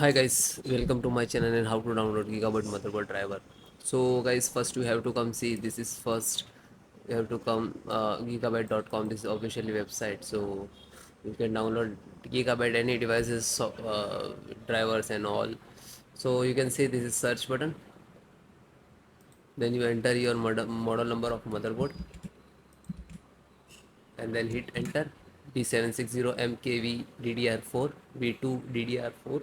Hi guys, welcome to my channel and how to download Gigabyte Motherboard driver. So guys, first you have to come see this is first. You have to come gigabyte.com. This is officially website. So you can download Gigabyte any devices, drivers and all. So you can see this is search button. Then you enter your model number of motherboard and then hit enter. B760M KV DDR4 V2 DDR4.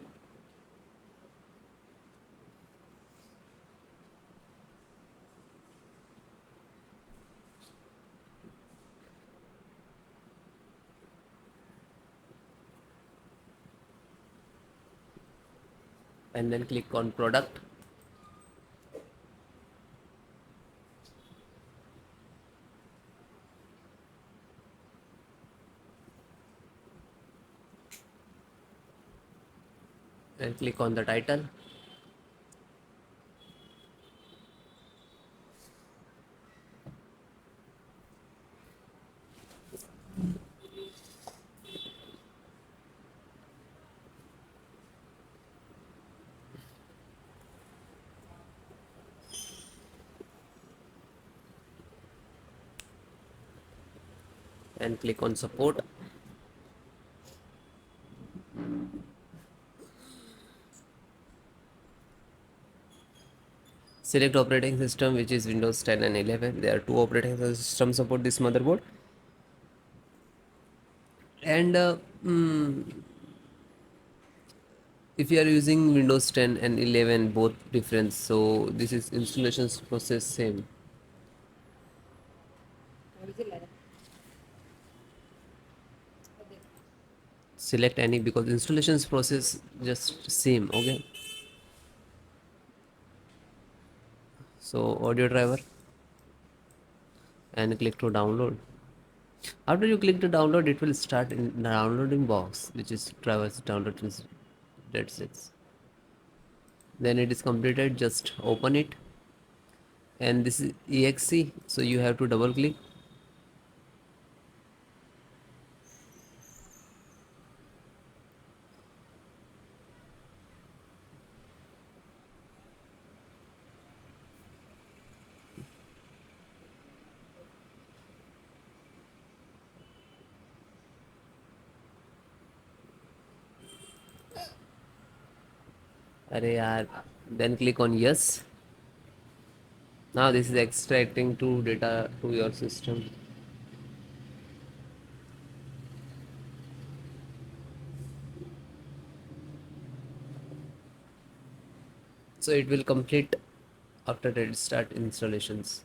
And then click on product. And click on the title and click on support. Select operating system, which is Windows 10 and 11. There are two operating systems support this motherboard. And if you are using Windows 10 and 11, both different. So this is installation process same. Select any because installations process just same. Okay. So audio driver and click to download. After you click to download, it will start in the downloading box, which is drivers download. That's it. Then it is completed. Just open it, and this is exe. So you have to double click. अरे यार, then click on yes. Now this is extracting to data to your system. So it will complete after it start installations.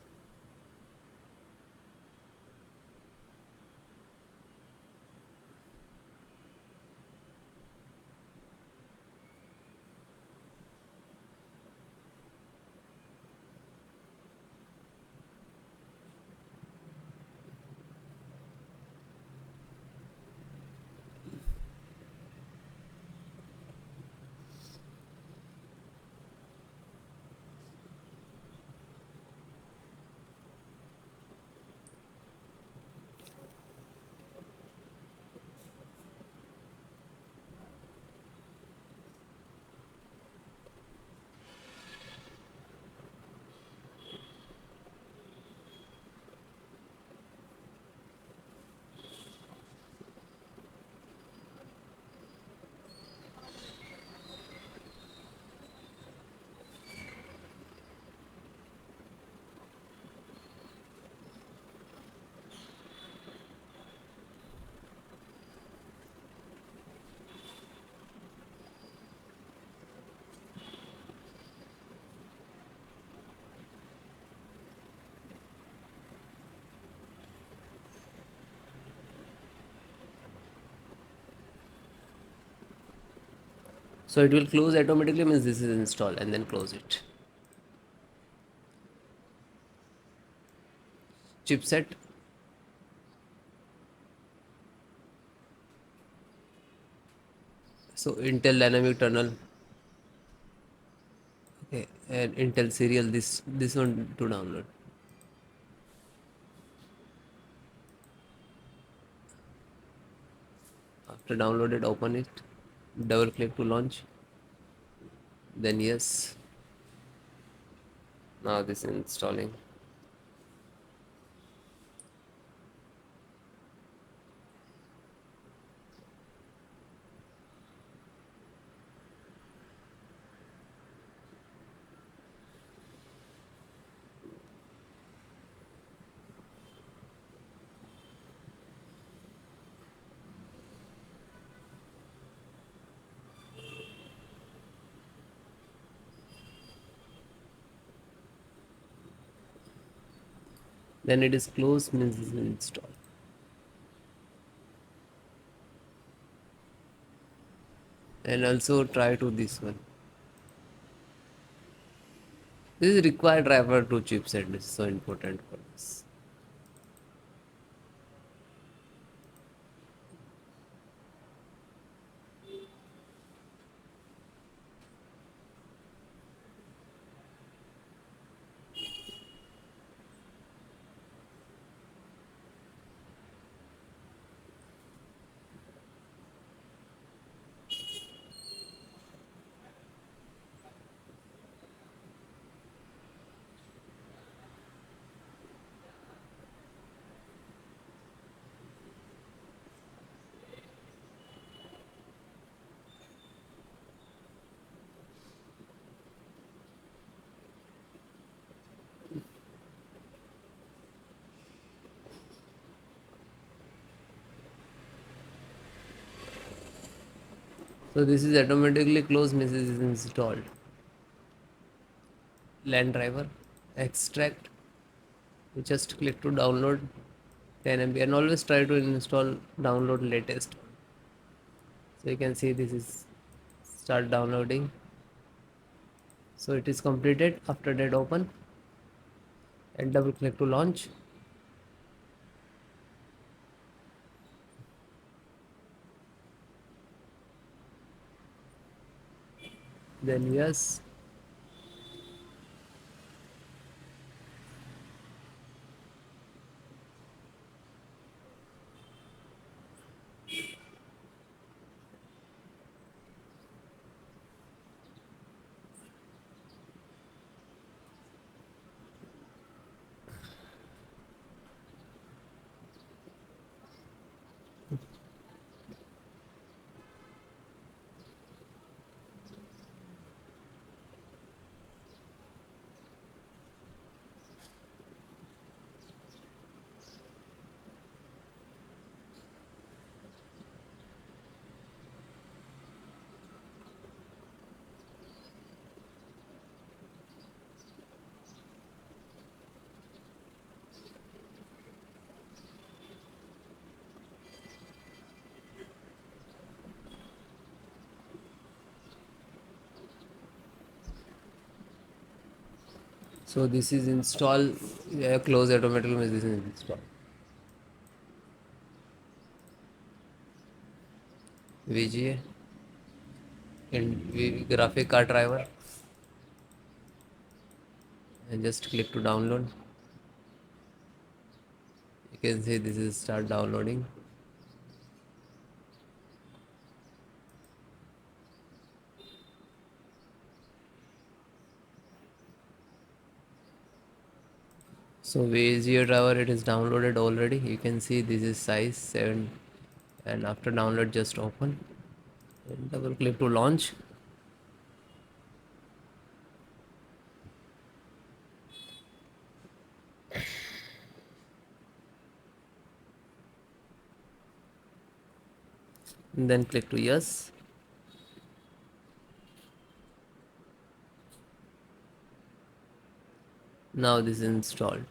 So it will close automatically, means this is installed, and then close it. Chipset. So Intel Dynamic Tunnel. Okay, and Intel Serial. This one to download. After downloaded, open it. Double click to launch. then yes. Now this is installing. Then it is closed, means this is installed. And also try to this one. This is required driver to chipset. This is so important for this. So this is automatically closed, means this is installed. LAN driver, extract. You just click to download 10 MB and always try to install download latest. So you can see this is start downloading. So it is completed. After that open and double click to launch. Then yes. So this is install. Yeah, close automatically, means this is installed. VGA and graphic card driver, and just click to download. You can see this is start downloading. So VGA driver, it is downloaded already. You can see this is size 7, and after download just open and double click to launch. And then click to yes. Now this is installed.